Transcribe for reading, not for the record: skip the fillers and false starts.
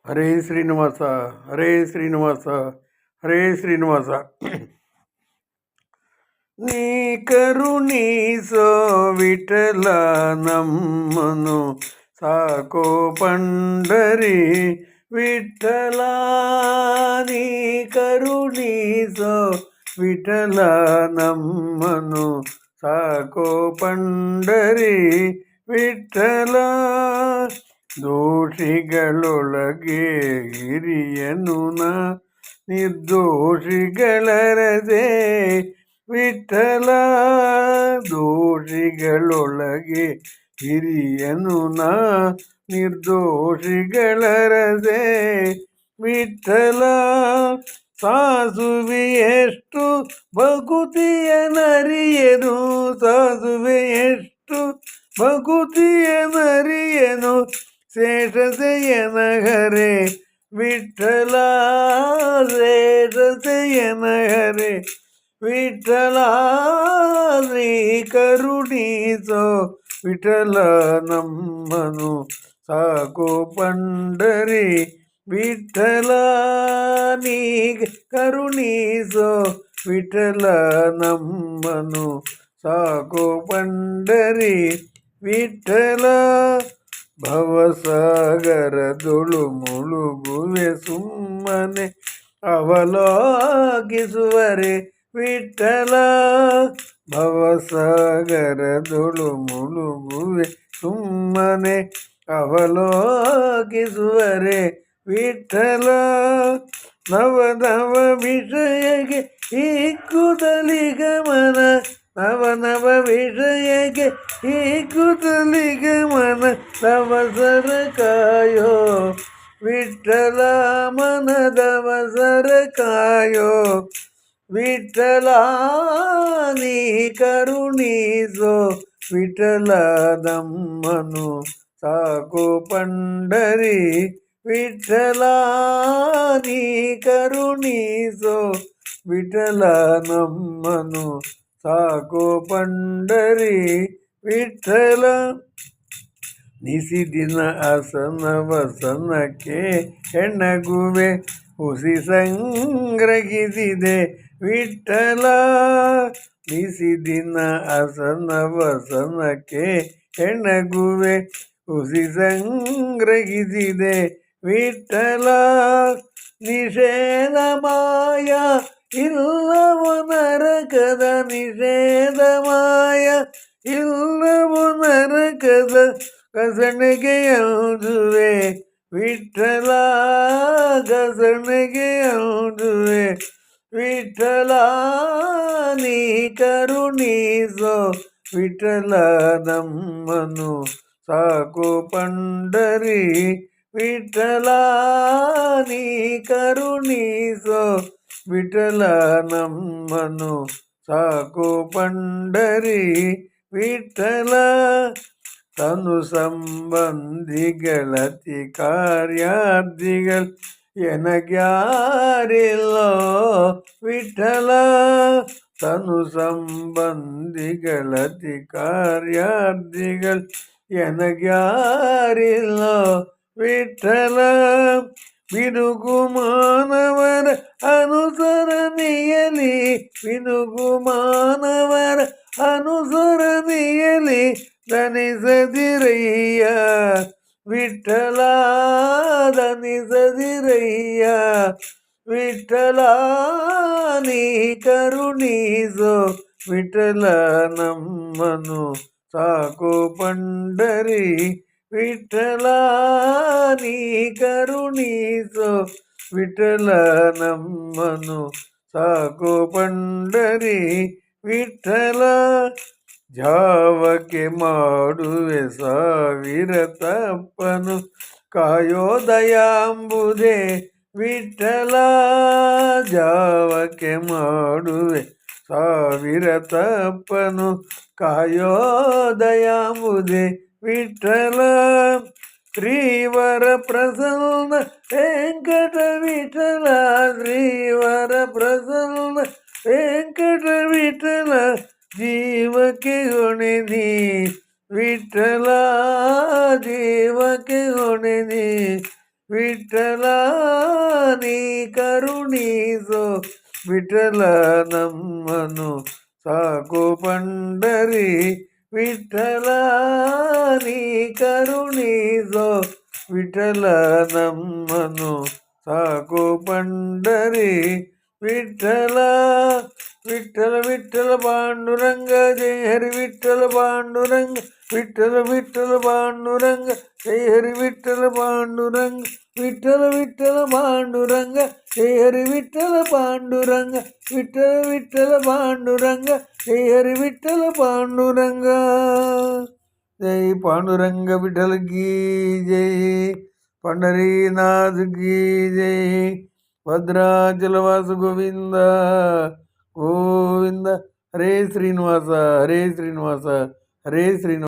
ಹರೇ ಶ್ರೀನಿವಾಸ, ಹರೇ ಶ್ರೀನಿವಾಸ, ಹರೇ ಶ್ರೀನಿವಾಸ. ನೀ ಕರುಣೀಸೋ ವಿಠಲ ನಮ್ಮನು ಸಾಕೋ ಪಂಡರಿ ವಿಠಲ. ನೀ ಕರುಣೀಸೋ ವಿಠಲ ನಮ್ಮನು ಸಾಕೋ ಪಂಡರಿ ವಿಠಲ. ದೋಷಿಗಳೊಳಗೆ ಹಿರಿಯನು ನಾ ನಿರ್ದೋಷಿಗಳರದೆ ವಿಠಲ. ದೋಷಿಗಳೊಳಗೆ ಹಿರಿಯನು ನಾ ನಿರ್ದೋಷಿಗಳರದೆ ವಿಠಲ. ಸಾಸುವೆಯಷ್ಟು ಭಕುತಿಯ ನರಿಯನು, ಸಾಸುವೆಯಷ್ಟು ಭಕುತಿಯ ನರಿಯನು ಶೇಷಸೆಯನ ಹರೆ ವಿಠಲ. ಶೇಷಸೆಯನ ಹರೆ ವಿಠಲ. ಶ್ರೀ ಕರುಣೀಸೋ ವಿಠಲ ನಮ್ಮನು ಸಾಕೋ ಪಂಡರಿ ವಿಠಲ. ನೀ ಕರುಣೀಸೋ ವಿಠಲ ನಮ್ಮನು ಸಾಕೋ ಪಂಡರಿ ವಿಠಲ. ಭವಸಾಗರದೊಳು ಮುಳುಗುವೆ ಸುಮ್ಮನೆ ಅವಲೋಕಿಸುವರೆ ವಿಠಲ. ಭವಸಾಗರದೊಳು ಮುಳುಗುವೆ ಸುಮ್ಮನೆ ಅವಲೋಕಿಸುವರೆ ವಿಠಲ. ನವ ನವ ವಿಷಯಗೆ ಹಿಕ್ಕುತ್ತಲಿ ಗಮನ, ನವ ನವ ವಿಷಯಗೆ ಹಿಕ್ಕುತ್ತಲಿ ಗಮನ. ತವಸರ ಕಾಯೋ ವಿಠಲ, ಮನದವಸರ ಕಾಯೋ ವಿಠಲ. ನೀ ಕರುಣೀಸೋ ವಿಠಲ ನಮ್ಮನು ಸಾಕೋ ಪಂಡರಿ ವಿಠಲ. ನೀ ಕರುಣೀಸೋ ವಿಠಲ ನಮ್ಮನು ಸಾಕೋ ಪಂಡರಿ ವಿಠಲ. ನಿಸಿದಿನ ಆಸನ ವಸನಕ್ಕೆ ಹೆಣಗುವೆ ಹುಸಿ ಸಂಗ್ರಹಿಸಿದೆ ವಿಠಲ. ನಿಸಿದಿನ ಆಸನ ವಸನಕ್ಕೆ ಹೆಣಗುವೆ ಹುಸಿ ಸಂಗ್ರಹಿಸಿದೆ ವಿಠಲ. ನಿಷೇಧ ಮಾಯ ಇಲ್ಲವೋ ನರಕದ, ನಿಷೇಧ ಮಾಯ ಇಲ್ಲವೋ ನರಕದ ಕಸಣಿಗೆ ಅಂದುವೆ ವಿಠಲ. ಕಸಣಿಗೆ ಅಂದುವೆ ವಿಠಲ. ನೀ ಕರುಣೀಸೋ ವಿಠಲ ನಮ್ಮನು ಸಾಕೋ ಪಂಡರಿ ವಿಠಲ. ನೀ ಕರುಣೀಸೋ ವಿಠಲ ನಮ್ಮನು ಸಾಕೋ ಪಂಡರಿ ವಿಠಲ. ತನು ಸಂಬಂಧಿಗಳತಿ ಕಾರ್ಯಾರ್ಥಿಗಳು ಎನಗ್ಯಾರಿಲ್ಲೋ ವಿಠಲ. ತನು ಸಂಬಂಧಿಗಳತಿ ಕಾರ್ಯಾರ್ಥಿಗಳು ಎನಗ್ಯಾರಿಲ್ಲೋ ವಿಠಲ. ಬಿರುಗು ಮಾನವರ ಅನುಸರಣೆಯಲಿ, ಬಿರುಗು ಮಾನವರ ಅನುಸರಣೆಯಲಿ ದನಿಸದಿರಯ್ಯ ವಿಠಲ. ದನಿಸದಿರಯ್ಯ ವಿಠಲ. ನೀ ಕರುಣೀಸೋ ವಿಠಲ ನಮ್ಮನು ಸಾಕೋ ಪಂಡರಿ ವಿಠಲ. ನೀ ಕರುಣೀಸೋ ವಿಠಲ ನಮ್ಮನು ಸಾಕೋ ಪಂಡರಿ ವಿಠಲ. ಜಾವಕ್ಕೆ ಮಾಡುವೆ ಸಾವಿರ ತಪ್ಪನು ಕಾಯೋ ದಯಾಂಬುದೆ ವಿಠಲ. ಜಾವಕ್ಕೆ ಮಾಡುವೆ ಸಾವಿರ ತಪ್ಪನು ಕಾಯೋ ದಯಾಂಬುದೆ ವಿಠಲ. ಶ್ರೀವರ ಪ್ರಸನ್ನ ವೆಂಕಟ ವಿಠಲ, ಶ್ರೀವರ ಪ್ರಸನ್ನ ವೆಂಕಟ ವಿಠಲ. ಜೀವಕ್ಕೆ ಹೊಣೆ ನೀ ವಿಠಲ, ಜೀವಕ್ಕೆ ಹೊಣೆ ನೀ ವಿಠಲ ನೀ ಕರುಣೀಸೋ ವಿಠಲ ನಮ್ಮನು ಸಾಕು ಪಂಡರಿ ವಿಠಲ ನೀ ಕರುಣೀಸೋ ವಿಠಲ ನಮ್ಮನು ಸಾಕು ಪಂಡರಿ ವಿಠಲ ವಿಠಲ ವಿಠಲ ಪಾಂಡುರಂಗ ಜಯ ಹರಿ ವಿಠಲ ಪಾಂಡುರಂಗ ವಿಠಲ ವಿಠಲ ಪಾಂಡುರಂಗ ಜಯ ಹರಿ ವಿಠಲ ಪಾಂಡುರಂಗ ವಿಠಲ ವಿಠಲ ಪಾಂಡುರಂಗ ಜಯ ಹರಿ ವಿಠಲ ಪಾಂಡುರಂಗ ವಿಠಲ ವಿಠಲ ಪಾಂಡುರಂಗ ಜಯ ಹರಿ ವಿಠಲ ಪಾಂಡುರಂಗ जय पांडुरंग विठल की जय पंढरीनाथ की जय भद्राचलवास गोविंद गोविंद हरे श्रीनिवास हरे श्रीनिवास हरे श्रीनिवास।